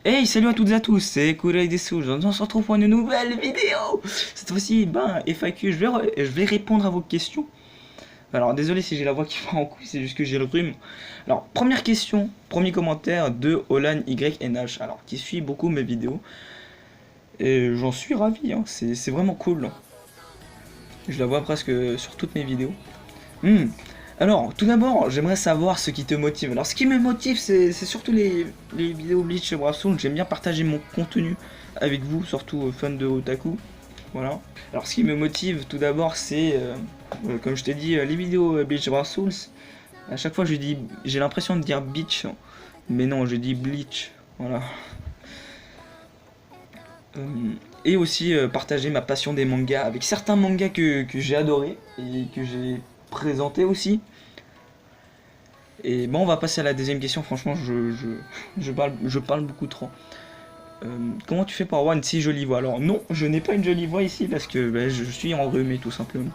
Hey, salut à toutes et à tous, c'est Kourei Desu, on se retrouve pour une nouvelle vidéo. Cette fois-ci, FAQ, je vais répondre à vos questions. Alors, désolé si j'ai la voix qui va en couille, c'est juste que j'ai le rhume. Alors, première question, premier commentaire de Olan YNH, alors, qui suit beaucoup mes vidéos. Et j'en suis ravi, hein, c'est vraiment cool. Je la vois presque sur toutes mes vidéos. Hmm. Alors, tout d'abord, j'aimerais savoir ce qui te motive. Alors, ce qui me motive, c'est surtout les vidéos Bleach et Brave. J'aime bien partager mon contenu avec vous, surtout fans de Otaku. Voilà. Alors, ce qui me motive, tout d'abord, c'est, comme je t'ai dit, les vidéos Bleach et Brave Souls. À chaque fois, j'ai l'impression de dire Beach, mais non, je dis Bleach. Voilà. Euh, et aussi partager ma passion des mangas avec certains mangas que j'ai adorés et que j'ai présenté aussi. Et bon, on va passer à la deuxième question. Franchement, je parle beaucoup trop. Comment tu fais pour avoir une si jolie voix? Alors, non, je n'ai pas une jolie voix ici parce que je suis enrhumé tout simplement.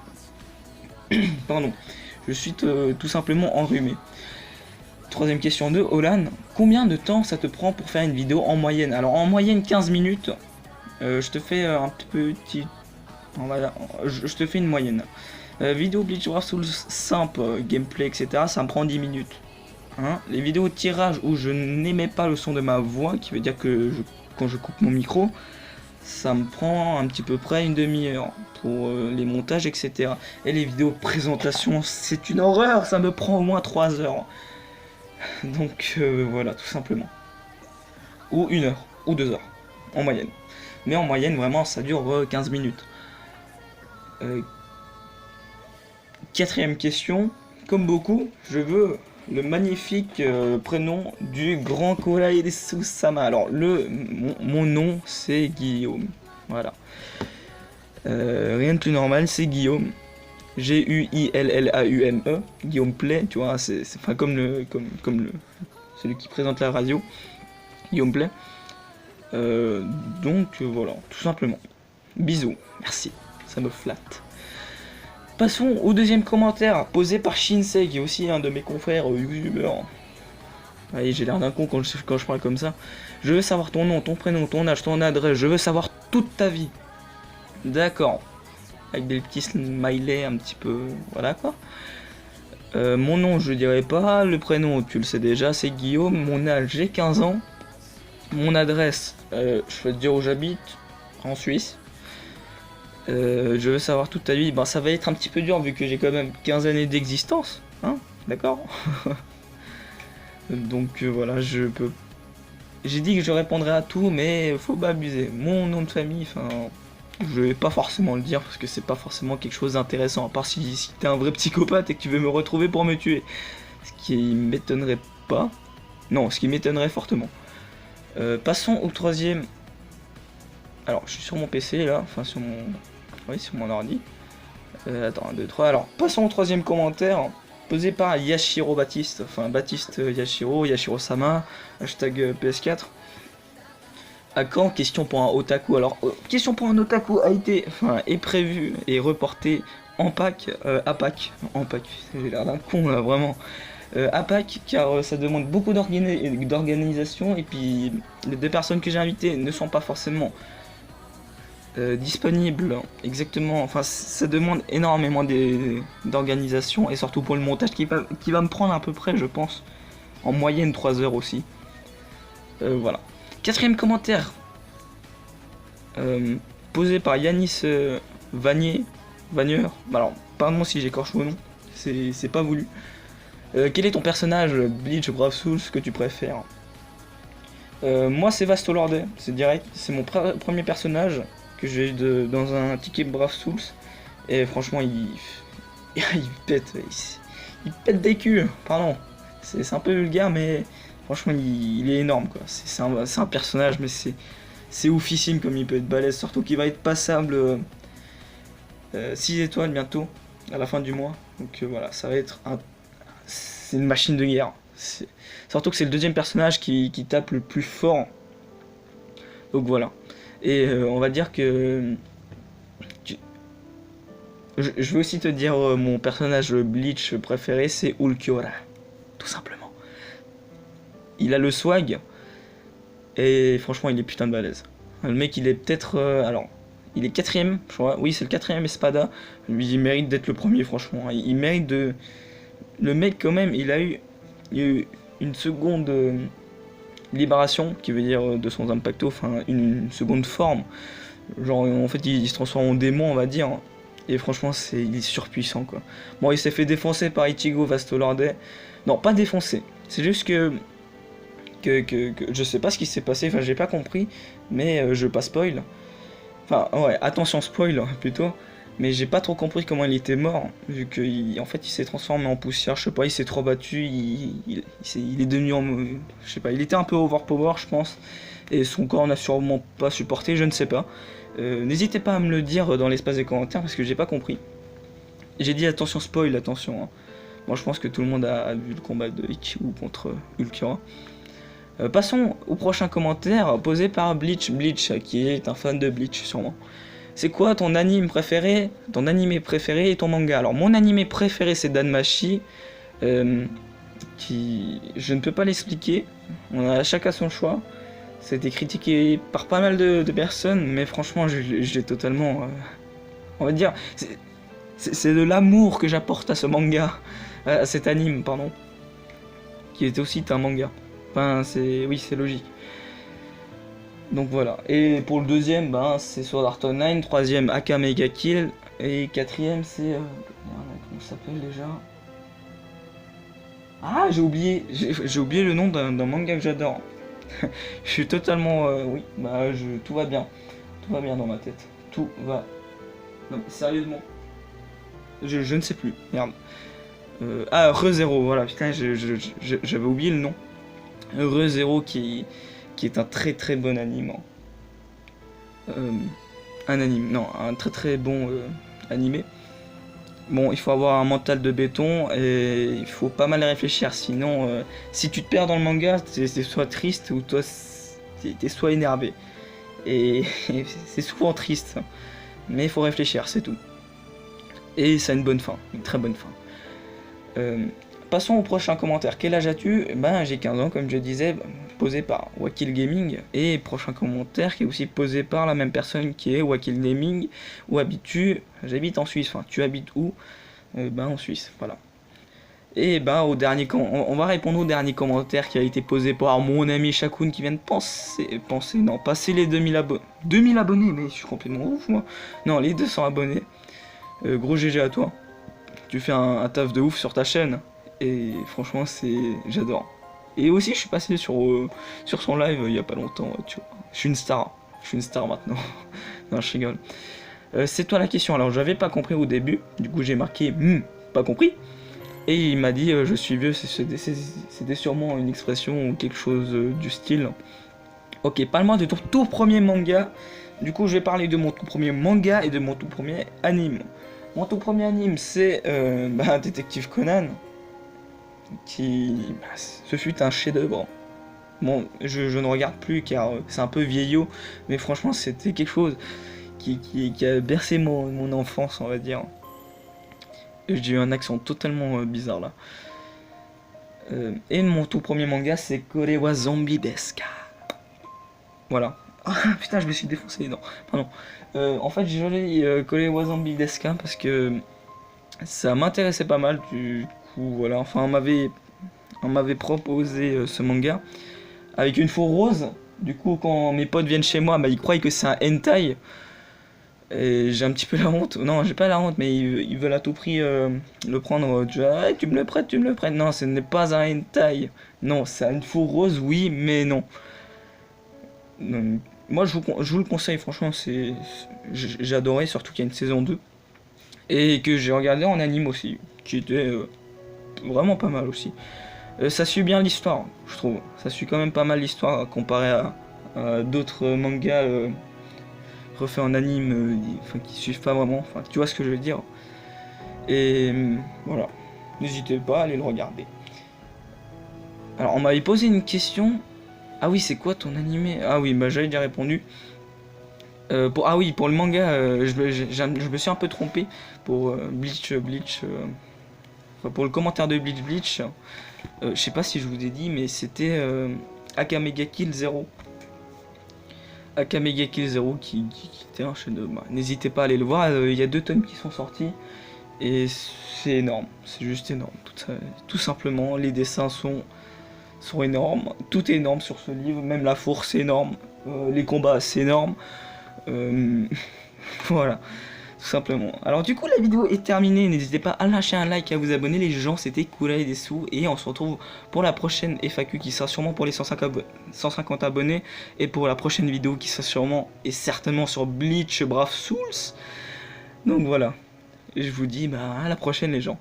Pardon, je suis tout simplement enrhumé. Troisième question de Olan. Combien de temps ça te prend pour faire une vidéo en moyenne? Alors, en moyenne 15 minutes. Je te fais un petit. Voilà, je te fais une moyenne. Vidéo Bleach Brave Souls simple, gameplay, etc. Ça me prend 10 minutes. Hein, les vidéos de tirage où je n'aimais pas le son de ma voix, qui veut dire que quand je coupe mon micro, ça me prend un petit peu près une demi-heure pour les montages, etc. Et les vidéos de présentation, c'est une horreur, ça me prend au moins 3 heures. Donc voilà, tout simplement. Ou 1 heure, ou 2 heures, en moyenne. Mais en moyenne, vraiment, ça dure 15 minutes. Quatrième question, comme beaucoup, je veux le magnifique prénom du grand Kourei Susama. Alors, mon nom, c'est Guillaume. Voilà. Rien de plus normal, c'est Guillaume. Guillaume-E. Guillaume Play, tu vois, c'est enfin, comme celui qui présente la radio. Guillaume Play. Donc, voilà, tout simplement. Bisous, merci, ça me flatte. Passons au deuxième commentaire, posé par Shinsei, qui est aussi un de mes confrères youtubeurs. Allez, j'ai l'air d'un con quand je parle comme ça. Je veux savoir ton nom, ton prénom, ton âge, ton adresse, je veux savoir toute ta vie. D'accord. Avec des petits smileys un petit peu... Voilà quoi. Mon nom, je dirais pas. Le prénom, tu le sais déjà, c'est Guillaume. Mon âge, j'ai 15 ans. Mon adresse, je vais te dire où j'habite. En Suisse. Je veux savoir toute ta vie, ben ça va être un petit peu dur vu que j'ai quand même 15 années d'existence, hein, d'accord. Donc voilà, j'ai dit que je répondrais à tout, mais faut pas abuser. Mon nom de famille, enfin, je vais pas forcément le dire parce que c'est pas forcément quelque chose d'intéressant, à part si t'es un vrai psychopathe et que tu veux me retrouver pour me tuer. Ce qui m'étonnerait pas. Non, ce qui m'étonnerait fortement. Passons au troisième. Alors, je suis sur mon PC là, enfin sur mon... Oui, sur mon ordi. Attends, 1, 2, 3. Alors, passons au troisième commentaire. Posé par Yashiro Baptiste. Enfin, Baptiste Yashiro, Yashiro-sama. Hashtag PS4. À quand question pour un otaku? Alors, question pour un otaku a été... Enfin, est prévu et reporté en pack. À pack. En pack. J'ai l'air d'un con là, vraiment. À pack, car ça demande beaucoup d'organisation. Et puis, les 2 personnes que j'ai invitées ne sont pas forcément... disponible exactement, enfin ça demande énormément d'organisation et surtout pour le montage qui va me prendre à peu près, je pense, en moyenne 3 heures aussi. Voilà. Quatrième commentaire posé par Yanis Vagneur. Alors, pardon si j'écorche vos noms, c'est pas voulu. Quel est ton personnage Bleach, Brave Souls que tu préfères? Moi c'est Vastolorde, c'est direct, c'est mon premier personnage que j'ai dans un ticket Brave Souls. Et franchement, il pète des culs, pardon. C'est un peu vulgaire, mais franchement, il est énorme, quoi. C'est un personnage, mais c'est oufissime comme il peut être balèze. Surtout qu'il va être passable 6 étoiles bientôt, à la fin du mois. Donc voilà, ça va être c'est une machine de guerre. Surtout que c'est le deuxième personnage qui tape le plus fort. Donc voilà. Et on va dire que... Je vais aussi te dire mon personnage Bleach préféré, c'est Ulquiorra. Tout simplement. Il a le swag. Et franchement, il est putain de balèze. Le mec, il est peut-être... alors, il est quatrième, je crois. Oui, c'est le quatrième Espada. Lui, il mérite d'être le premier, franchement. Il mérite de... Le mec, quand même, il a eu une seconde libération, qui veut dire de son impacto, enfin, une seconde forme. Genre, en fait, il se transforme en démon, on va dire. Et franchement, il est surpuissant, quoi. Bon, il s'est fait défoncer par Ichigo Vastolorde. Non, pas défoncer. C'est juste que je sais pas ce qui s'est passé, enfin j'ai pas compris, mais je pas spoil. Enfin ouais, attention spoil plutôt, mais j'ai pas trop compris comment il était mort, vu qu'en fait il s'est transformé en poussière, je sais pas, il s'est trop battu, il est devenu je sais pas, il était un peu overpower je pense, et son corps n'a sûrement pas supporté, je ne sais pas. N'hésitez pas à me le dire dans l'espace des commentaires parce que j'ai pas compris. J'ai dit attention spoil, attention. Hein. Bon, je pense que tout le monde a vu le combat de Ichigo contre Ulquiorra. Passons au prochain commentaire posé par Bleach, qui est un fan de Bleach sûrement. C'est quoi ton anime préféré, et ton manga? Alors mon anime préféré c'est Danmachi, qui je ne peux pas l'expliquer, on a chacun son choix. C'était critiqué par pas mal de personnes, mais franchement je l'ai totalement, on va dire, c'est de l'amour que j'apporte à ce manga, à cet anime pardon, qui est aussi un manga. Enfin, oui, c'est logique. Donc voilà. Et pour le deuxième, ben, c'est Sword Art Online. Troisième, Aka Mega Kill. Et quatrième, c'est... comment ça s'appelle déjà? Ah, j'ai oublié le nom d'un manga que j'adore. Je suis totalement... oui, bah, tout va bien. Tout va bien dans ma tête. Tout va... Non, sérieusement. Je ne sais plus. Merde. ReZero, voilà. Putain, j'avais oublié le nom. ReZero qui est un très très bon anime. Un très très bon animé. Bon, il faut avoir un mental de béton et il faut pas mal réfléchir, sinon si tu te perds dans le manga, t'es soit triste ou toi t'es soit énervé. Et c'est souvent triste, mais il faut réfléchir, c'est tout. Et ça a une bonne fin, une très bonne fin. Passons au prochain commentaire. Quel âge as-tu? Ben j'ai 15 ans comme je disais, posé par Wakil Gaming. Et prochain commentaire qui est aussi posé par la même personne qui est Wakil Gaming. Où habites-tu? J'habite en Suisse. Enfin, tu habites où? Ben en Suisse, voilà. Et ben au dernier on va répondre au dernier commentaire qui a été posé par mon ami Shakun qui vient de passer les 2000 abonnés. 2000 abonnés, mais je suis complètement ouf moi. Non, les 200 abonnés. Gros GG à toi. Tu fais un taf de ouf sur ta chaîne. Et franchement, j'adore. Et aussi, je suis passé sur son live il y a pas longtemps, tu vois. Je suis une star maintenant. Non, je rigole. C'est toi la question. Alors, j'avais pas compris au début. Du coup, j'ai marqué pas compris. Et il m'a dit je suis vieux. C'était sûrement une expression ou quelque chose du style. Ok, parle-moi de ton tout premier manga. Du coup, je vais parler de mon tout premier manga et de mon tout premier anime. Mon tout premier anime, c'est Détective Conan. Ce fut un chef-d'œuvre. Bon, je ne regarde plus car c'est un peu vieillot, mais franchement c'était quelque chose qui a bercé mon enfance, on va dire. J'ai eu un accent totalement bizarre là. Et mon tout premier manga c'est Kore wa Zombie Desu ka. Voilà. Ah putain, je me suis défoncé les dents. Pardon. En fait j'ai choisi Kore wa Zombie Desu ka parce que ça m'intéressait pas mal. Du coup voilà, enfin on m'avait proposé ce manga avec une faux rose. Du coup, quand mes potes viennent chez moi, ils croient que c'est un hentai. Et j'ai un petit peu la honte. Non, j'ai pas la honte, mais ils veulent à tout prix le prendre. Tu me le prêtes, tu me le prêtes. Non, ce n'est pas un hentai. Non, c'est une faux rose, oui, mais non. Moi, je vous le conseille, franchement, j'ai adoré, surtout qu'il y a une saison 2. Et que j'ai regardé en anime aussi, qui était vraiment pas mal aussi. Ça suit bien l'histoire, je trouve. Ça suit quand même pas mal l'histoire comparé à d'autres mangas refaits en anime, qui suivent pas vraiment. Enfin, tu vois ce que je veux dire. Et voilà. N'hésitez pas à aller le regarder. Alors, on m'avait posé une question. Ah oui, c'est quoi ton animé? Ah oui, j'avais déjà répondu. Ah oui, pour le manga, je me suis un peu trompé. Pour Bleach. Pour le commentaire de Bleach. Je sais pas si je vous ai dit, mais c'était Aka Mega Kill 0. Akamega Kill Zero qui était un chef-d'œuvre. Bah, n'hésitez pas à aller le voir, il y a 2 tomes qui sont sortis. Et c'est énorme, c'est juste énorme. Tout simplement, les dessins sont énormes. Tout est énorme sur ce livre, même la fourche c'est énorme. Les combats c'est énorme. Voilà, tout simplement. Alors du coup la vidéo est terminée, n'hésitez pas à lâcher un like et à vous abonner les gens, c'était Koula et des sous. Et on se retrouve pour la prochaine FAQ qui sera sûrement pour les 150 abonnés. Et pour la prochaine vidéo qui sera sûrement et certainement sur Bleach Brave Souls. Donc voilà, et je vous dis à la prochaine les gens.